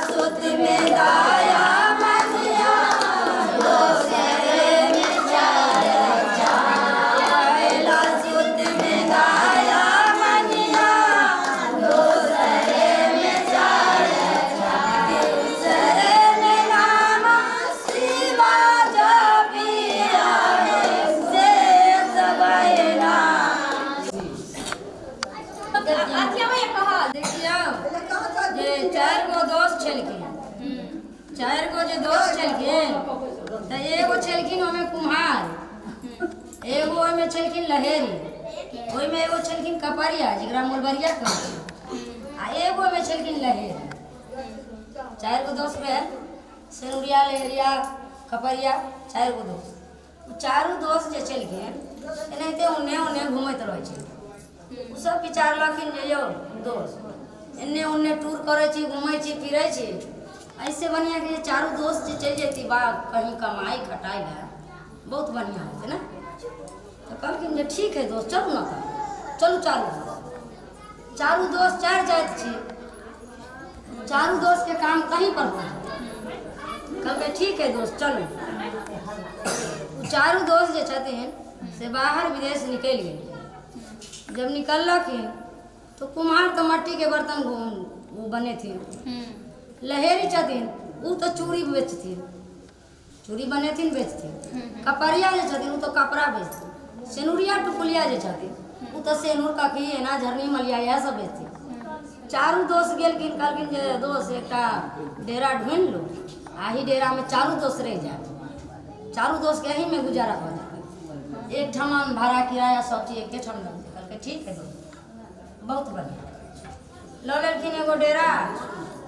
सुत में दाया मनिया दोसरे में जाया आवेला सुत में दाया मनिया दोसरे में जाया दूसरे में नाम शिवा जपिया से सबैना। देखिए जे चार गो दोस्त छलखिन, चार गो जे दोस्त छलखिन तो एगो छलखिन ओमे कुम्हार, एगो ओमे छलखिन लहेरी, ओइमे एगो छलखिन कपरिया जेकरा मोलबरिया कहै आ एगो ओमे छलखिन लहेरी। चार गो दोस्त में सेनुरिया लहेरिया कपरिया चार गो दोस्त। चारू दोस्त जे छलखिन एनाहिते ओन्ने ओन्ने घूमैत रहै छलखिन। उ सब विचारलखिन जे यौ दोस्त एन्ने ओन्ने टूर करै छी घूमै छी फिरै छी, ऐसे बढ़िया कि चारू दोस्त जे चलि जेती बा कहीं कमाई खटाई है बहुत बढ़िया होते ना। तो कहलखिन जे ठीक है दोस्त चलू ना तो चलू चारू दोस्त चार जाइत छी, चारू दोस्त के काम कहीं पर हो। कहलकै ठीक है दोस्त चलू। चारू दोस्त जे छथिन से बाहर विदेश निकलि गेल। जब निकललखिन तो कुम्हार तो मट्टी के बर्तन वो बने थे, लहेरी छथिन वो तो चूड़ी बेचथिन, चूड़ी बने थी बेचथिन। कपड़िया जे छथिन वो तो कपड़ा बेचथिन। सेनुरिया टुकुलिया जे छथिन वो तो सेनुर कखी एना झरनी मलिया यह सब बेचथिन। चारू दोस्त गेलखिन कहलखिन जे दोस्त एकटा डेरा ढूंढ लो, आही डेरा में चारू दोस्त रह जाए, चारू दोस्त के यहीं में गुजारा हो जाए, एक ठमन भाड़ा किराया सब चीज एक ठम लगते। कहलकै ठीक है दोस्त बहुत बढ़िया। लऽ लेलखिन एगो डेरा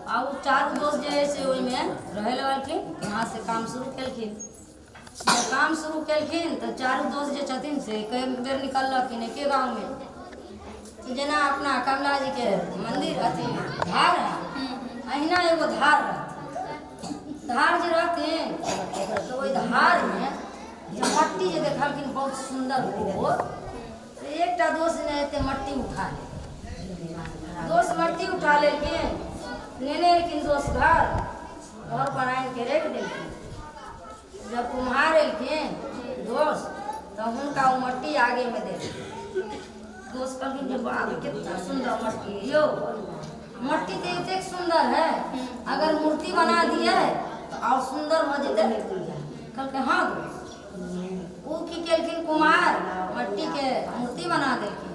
आ उ चारू दोस्त जे है से ओहिमे रहे लगलखिन। वहाँ से काम शुरू केलखिन। जब काम शुरू केलखिन तो चारू दोस्त जे छथिन से कई बेर निकललखिन एके गाँव में। जेना अपना कमला जी के मंदिर अथी धार है, अहिना एगो धार रहती। धार जे रहथिन तो ओहि धार में मट्टी जे देखलखिन बहुत सुंदर हो, तो एकटा दोस्त ने एते मट्टी उठा ले, दोस्त मट्टी उठा लेलखिन, लेने एलखिन दोस्त घर पर आनि के रख देलखिन। जब कुम्हार एलखिन दोस्त तो हुनका वो मट्टी आगे में दे। दोस्त कहलखिन जे बाप कितना सुंदर मट्टी है यो, मट्टी तो इतने सुंदर है, अगर मूर्ति बना दिए तो और सुंदर हो जेते। कहलकै हाँ दोस्त। वो की केलखिन कुम्हार मट्टी के मूर्ति बना देलखिन।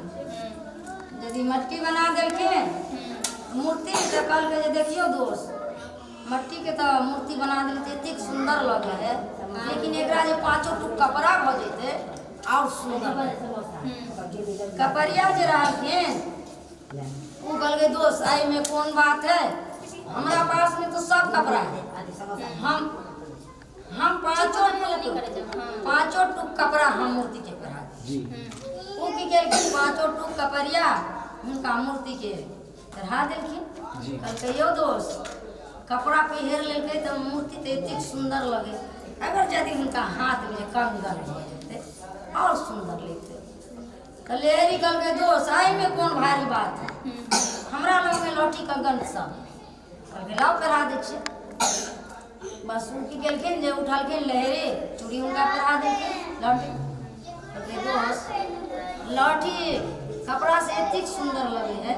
यदि मट्टी बना देलखिन मूर्ति तो कहलकै जे देखियो दोस्त मट्टी के तो मूर्ति बना देली तो इतनी सुंदर लगे है, लेकिन एकरा जे पाँचों टुक कपड़ा भ जेते और सुंदर। कपड़िया जे रहलखिन वो कहलकै दोस्त आई में कौन बात है, हमारा पास में तो सब कपड़ा है, हम पाँचों टुक कपड़ा हम मूर्ति के पहरा दी। वो की केलखिन पाँचों टुक कपड़िया उनका मूर्ति के चढ़ा देलखिन। कहलकै यो दोस्त कपड़ा पहिर लेलकै तो मूर्ति तो इतनी सुंदर लगे, अगर यदि उनका हाथ में कंगन हो जेते और सुंदर लगते। तो लेरी कहलकै दोस्त आई में कौन भारी बात है, हमरा लग में लौटी कंगन सब। कहलकै लाओ पहरा दै छियै। बस उ की केलखिन जे उठलखिन लहेरी चूड़ी उनका पहरा देलखिन लौटी। कहलकै दोस्त लौटी कपड़ा से इतनी सुंदर लगे है,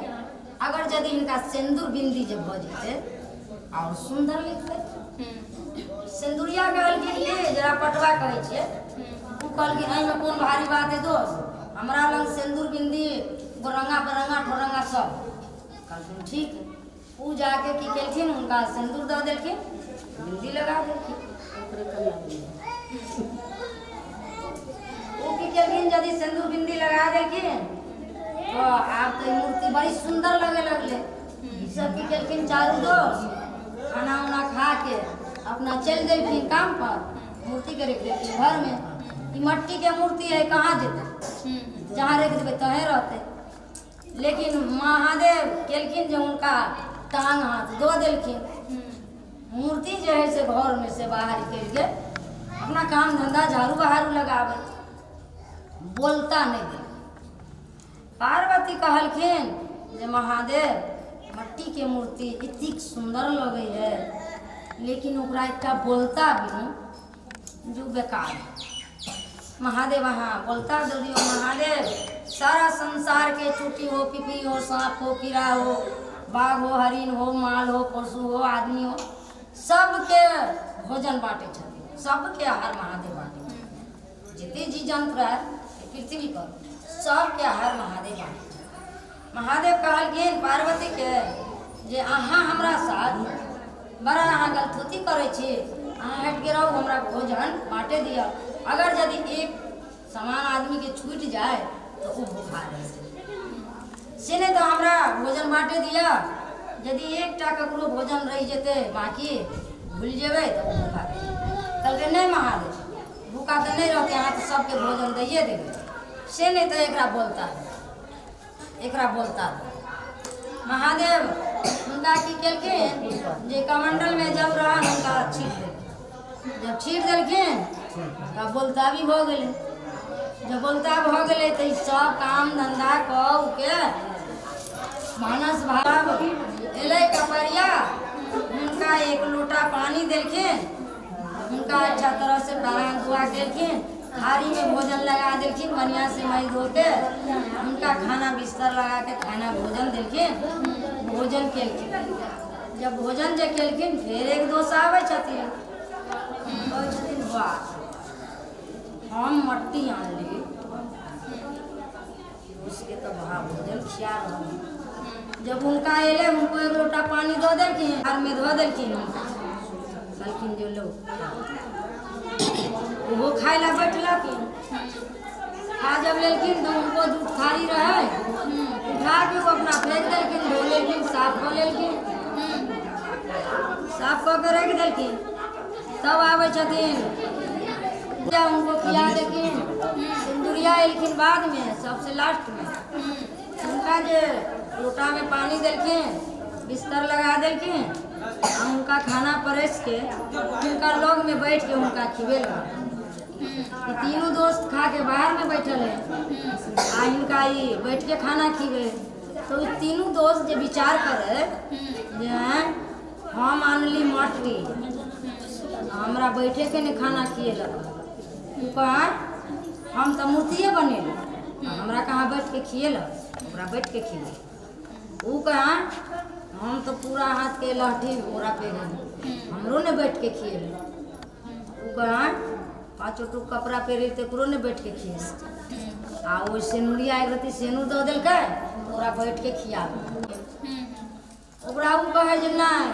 अगर यदि इनका सिंदूर बिंदी जब हो जेते और सुंदर लगते। सिंदूरिया कहलखिन ले जरा पटवा कहै छियै। उ कहलखिन एहि में कौन भारी बात है दोस्त, हमरा लग सिंदूर बिंदी गोरंगा बरंगा ठोरंगा सब। कहलखिन ठीक है। उ जाके की केलखिन उनका सिंदूर दऽ देलखिन, बिंदी लगा देलखिन। उ की केलखिन यदि सिंदूर बिंदी लगा देलखिन तो आप तो मूर्ति बड़ी सुंदर लगे लगले। सब की केलखिन चारू दोस्त खाना उना खा के अपना चल देलखिन काम पर, मूर्ति के रख देलखिन घर में। ई मट्टी के मूर्ति है कहाँ जेते, जहाँ रख देवे तहें रहते। लेकिन महादेव केलखिन जो उनका टांग हाथ दो देलखिन। मूर्ति जो है से घर में से बाहर निकल के अपना काम धंधा झाड़ू बहारू लगावे, बोलता नहीं दे। पार्वती कहलखिन जे महादेव मट्टी के मूर्ति इतनी सुंदर लगे है, लेकिन ओकरा एकटा बोलता भी जो बेकार है। महादेव हाँ बोलता दो दियो महादेव, सारा संसार के चूटी हो, पिपी हो, सांप हो, कीड़ा हो, बाघ हो, हरिन हो, माल हो, पशु हो, आदमी हो, सबके भोजन बांटे छथिन, सबके आहार महादेव बांटे। जितने जी जंत्र है पृथ्वी पर सबके आहार महादेव बांटे। महादेव कहलखिन पार्वती के जे अहाँ हमरा साथ बड़ा अहाँ गलथुती करे छी, अहाँ हट के रहू, हमरा भोजन बांटे दिया। अगर यदि एक समान आदमी के छूट जाए तो वो भूखा रहे से नहीं, तो हमरा भोजन बांटे दिया। यदि एकटा ककरो भोजन रह जेते बाकी भूल जेबे तो वो भूखा रहे। कहलके नहीं महादेव भूखा तो नहीं रहते, अहाँ तो सबके भोजन दैए देवे से नहीं, तो एकरा बोलता महादेव हुनका की केलखिन जे कमंडल में जब रहा हुनका छीट देलखिन। जब छीट देलखिन तब बोलता भी हो गए। जब बोलता हो गए तो सब काम धंधा कऽ के मानस भाव एलै कपरिया, हुनका एक लोटा पानी देलखिन, हुनका अच्छा तरह से नहा धुआ देलखिन, थारी में भोजन लगा देलखिन, बढ़िया से मई धो के उनका खाना बिस्तर लगा के खाना भोजन देलखिन, भोजन केलखिन। जब भोजन जे केलखिन फिर एक दोस्त आबै छथिन, कहै छथिन वाह हम मट्टी आनली उसके तो वहाँ भोजन खिया रहा। जब उनका एले उनको एक लोटा पानी दो देलखिन, हार में धो देलखिन, कहलखिन जो लो वो खाए ला बैठलखिन। खा जब लेलखिन तो उनको दूध थारी रहे, उठा के वो अपना फेंक देलखिन, धो लेलखिन, साफ कर लेलखिन, साफ कऽ के रख देलखिन। तब आबै छथिन उनको खिला देलखिन, सिंदूरिया एलखिन बाद में सबसे लास्ट में, उनका जे लोटा में पानी देलखिन, बिस्तर लगा देलखिन, उनका खाना परेस के उनका लोग में बैठ के उनका खिवेलखिन। तीनों दोस्त खा के बाहर में बैठल है आ इनका ये बैठ के खाना खिवे। तो तीनों दोस्त जो विचार करे जे हम आनली मट्टी, हमरा बैठे के ने खाना खिएलक, हम तो मूर्तिए बनेलू, हमरा कहाँ बैठ के खिएलक, ओकरा बैठ के खिए। वो कहा हम तो पूरा हाथ के लहठी ओरा पे गए, हमरो ने बैठ के खिएलक। वो कहा 5 टुक कपड़ा पहरे तकरो ने बैठ के खिए। आ वो सेनुरिया एक रती सेनूर दो दिल ओरा बैठ के खिया। ओकरा वो कहे जे नहीं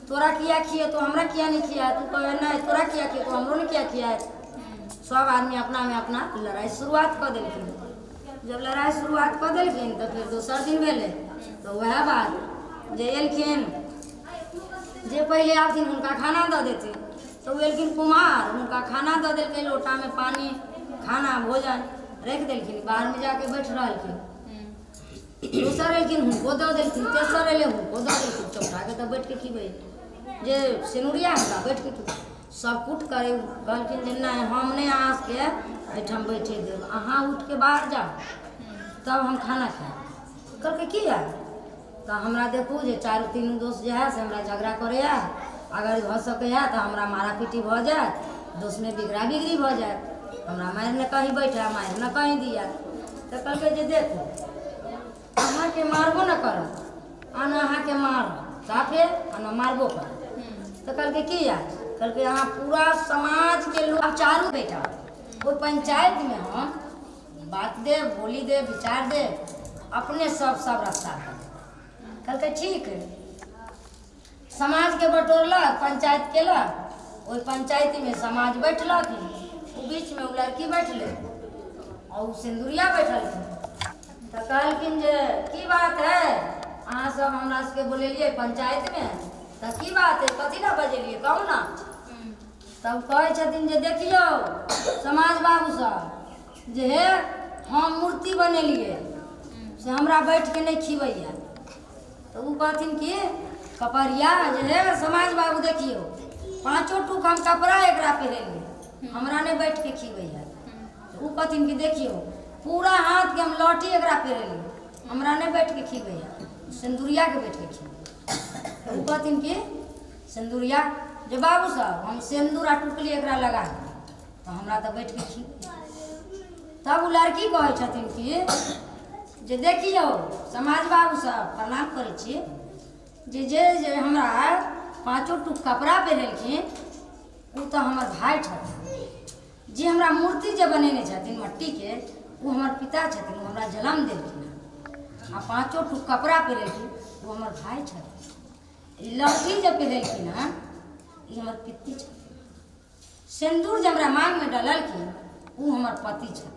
तोरा किया खिए तो हमरा किया नहीं खिया, तू कहे नहीं तोरा किया खिए तो हमरो ने किया खिया। सब आदमी अपना में अपना लड़ाई शुरुआत कर देलखिन। जब लड़ाई शुरुआत कर देलखिन तो फिर दोसर दिन भेले तो वह बात जे एलखिन जे पहले आथिन उनका खाना दऽ देते, तो एलखिन कुमार उनका खाना दऽ देलकै, लोटा में पानी खाना भोजन रख देलखिन, बाहर में जाके बैठ रहलखिन। दोसर एलखिन हुनको दऽ देलखिन, तेसर एले हुनको दऽ देलखिन, चौथा के तो बैठ के खिबै जे सिनुरिया हमरा बैठ के सब कुट करे। कहलखिन जे नहीं हम नहीं अहाँ के एहिठाम बैठे देब, अहाँ उठ के बाहर जाओ तब हम खाना खाए। कहलकै किया तो हमरा देखू जे तीनों दोस्त जे है से हमरा झगड़ा करे, अगर भऽ सके तो हमरा मारा पीटी भ जाए, दोस्त में बिगड़ा बिगड़ी भ जाए, हमरा मार न कहीं बैठा मार न कहीं दिया। तो कहलकै जे देखो अहाँ के मारबो न करत आ न अहाँ के मार साफे आ न मारबो कर। तो कहलकै किया, कहलकै अहाँ पूरा समाज के लोग चारू बैठा वो पंचायत में हम बात दे बोली दे विचार दे अपने सब रास्ता कर। कहलकै ठीक है। समाज के बटोरलक, पंचायत केलक, ओहि पंचायती में समाज बैठलक, वो बीच में वो लड़की बैठले और सिंदूरिया बैठलखिन। तो कहलखिन जे की बात है अहाँ सब हमरा सबके बोलेलिए पंचायत में, तो की बात है कथी ना बजेलिए कहू ना। तब कहे छथिन जे देखियो समाज बाबू सब जे हे हम मूर्ति बनेलिए से हमरा बैठ के नहीं खिबैया। तो वो कहथिन कि कपड़िया जे है समाज बाबू देखियो 5 टुक हम कपड़ा एकरा पहरेलिए, हमरा ने बैठ के खिबैया। वो कहथिन कि देखियो पूरा हाथ के हम लौटी एकरा पहरेलिए, हमरा ने बैठ के खिबैया। सिंदूरिया के बैठ के खिए। वो कहथिन कि सिंदूरिया जे बाबू साहब हम सिंदूर आ टुकली एकरा लगा दी तो हमरा तो बैठ के खिए। तब वो लड़की कहै छथिन कि जे देखियौ समाज बाबू साहब प्रणाम करै छी जे जे हमरा 5 टुक कपड़ा पहिरेलखिन वो तो हमर भाई छथिन। जे हमरा मूर्ति जे बनेने छथिन मट्टी के वो हमर पिता छथिन, वो हमरा जन्म देलखिन। आ 5 टुक कपड़ा पहिरेलखिन वो हमर भाई छथिन। ई लहठी जे पहिरेलखिन हँ ई हमर पित्ती छथिन। सिंदूर जे हमरा मांग में डललखिन वो हमर पति छथिन।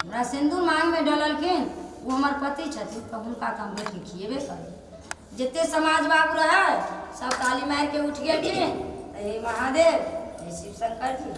हमरा सिंदूर मांग में डललखिन वो हमर पति छथिन। तो हुनका तो हम बैठ के खिएबे करबै। जिते समाज बाबू रहे सब ताली मार के उठ गेलखिन। हे महादेव, हे शिव शंकर जी,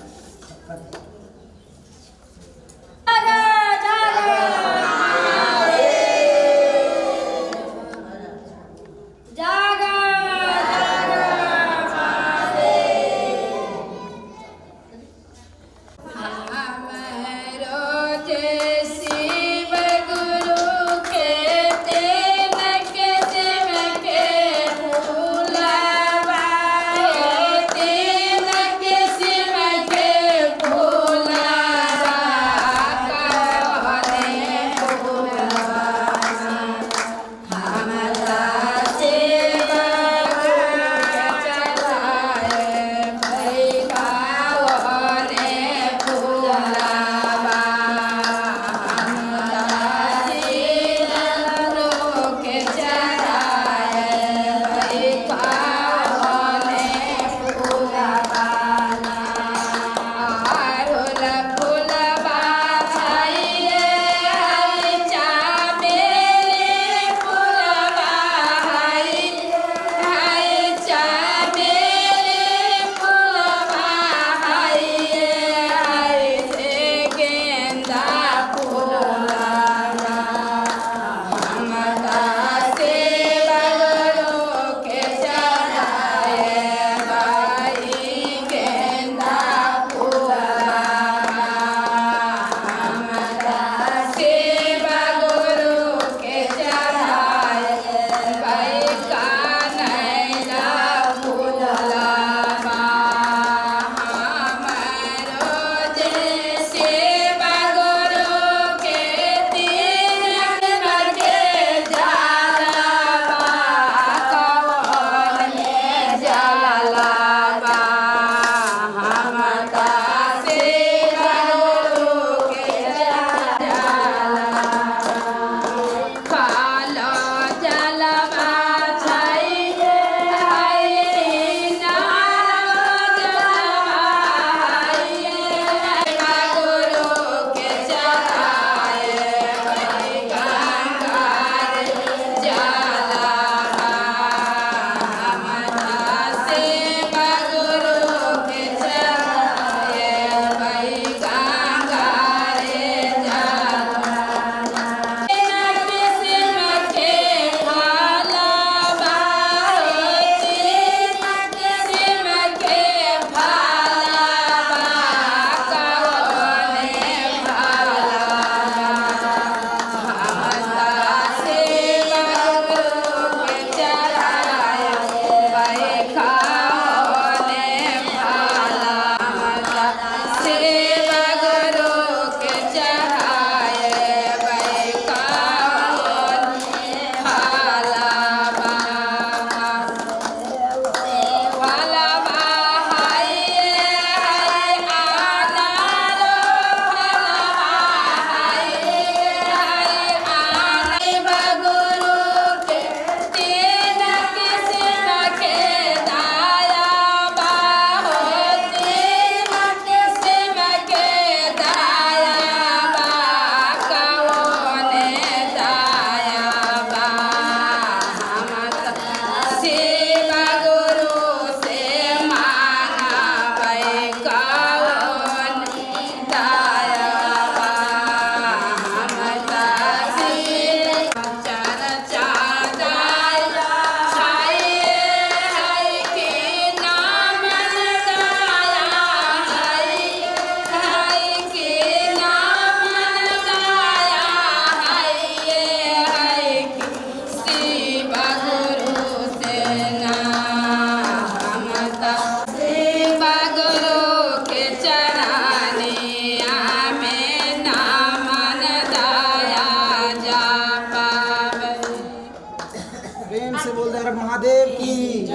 तारक महादेव की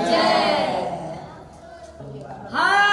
हर